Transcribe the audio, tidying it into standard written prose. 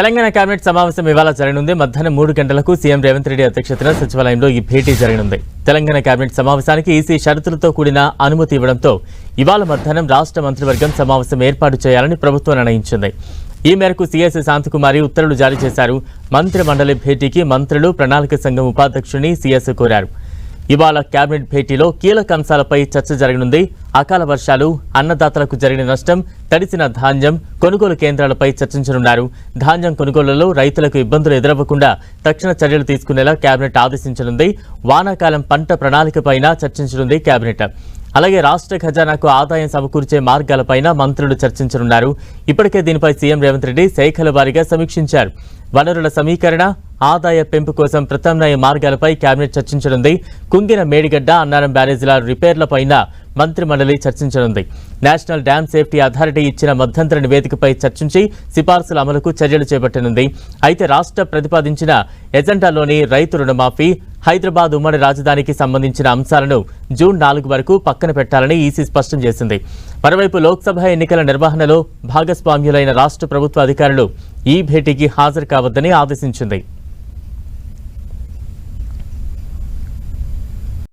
Telangana cabinet సమావేశం ఇవాళ జరగనుంది. మధ్యాహ్నం 3 గంటలకు సీఎం రేవంత్ రెడ్డి అధ్యక్షతన సచివాలయంలో ఈ భేటీ జరగనుంది. తెలంగాణ కేబినెట్ సమావేశానికి ఈసీ షరతులతో కూడిన అనుమతి ఇవ్వడంతో ఇవాళ మధ్యాహ్నం రాష్ట్ర మంత్రివర్గం సమావేశం ఏర్పాటు చేయాలని ప్రభుత్వం నిర్ణయించింది. ఈ మేరకు సీఎస్ శాంతకుమారి ఉత్తర్వులు జారీ చేశారు. మంత్రి మండలి భేటీకి మంత్రులు, ప్రణాళిక సంఘం ఉపాధ్యక్షుని సీఎస్ కోరారు. ఇవాళ కేబినెట్ భేటీలో కీలక అంశాలపై చర్చ జరగనుంది. అకాల వర్షాలు, అన్నదాతలకు జరిగిన నష్టం, తడిసిన ధాన్యం కొనుగోలు కేంద్రాలపై చర్చించనున్నారు. ధాన్యం కొనుగోలులో రైతులకు ఇబ్బందులు ఎదురవ్వకుండా తక్షణ చర్యలు తీసుకునేలా కేబినెట్ ఆదేశించనుంది. వానాకాలం పంట ప్రణాళికపైన చర్చించనుంది కేబినెట్. అలాగే రాష్ట్ర ఖజానాకు ఆదాయం సమకూర్చే మార్గాలపైన మంత్రులు చర్చించనున్నారు. ఇప్పటికే దీనిపై సీఎం రేవంత్ రెడ్డి శాఖల వారీగా సమీక్షించారు. వనరుల సమీకరణ, ఆదాయ పెంపు కోసం ప్రత్యామ్నాయ మార్గాలపై కేబినెట్ చర్చించనుంది. కుంగిన మేడిగడ్డ, అన్నారం బ్యారేజీల రిపేర్లపైన మంత్రి మండలి చర్చించనుంది. నేషనల్ డ్యామ్ సేఫ్టీ అథారిటీ ఇచ్చిన మధ్యంతర నివేదికపై చర్చించి సిఫార్సుల అమలుకు చర్యలు చేపట్టనుంది. అయితే రాష్ట్ర ప్రతిపాదించిన ఎజెండాలోని రైతు రుణమాఫీ, హైదరాబాద్ ఉమ్మడి రాజధానికి సంబంధించిన అంశాలను జూన్ 4 వరకు పక్కన పెట్టాలని ఈసీ స్పష్టం చేసింది. మరోవైపు లోక్సభ ఎన్నికల నిర్వహణలో భాగస్వామ్యులైన రాష్ట్ర ప్రభుత్వ అధికారులు ఈ భేటీకి హాజరు కావద్దని ఆదేశించింది.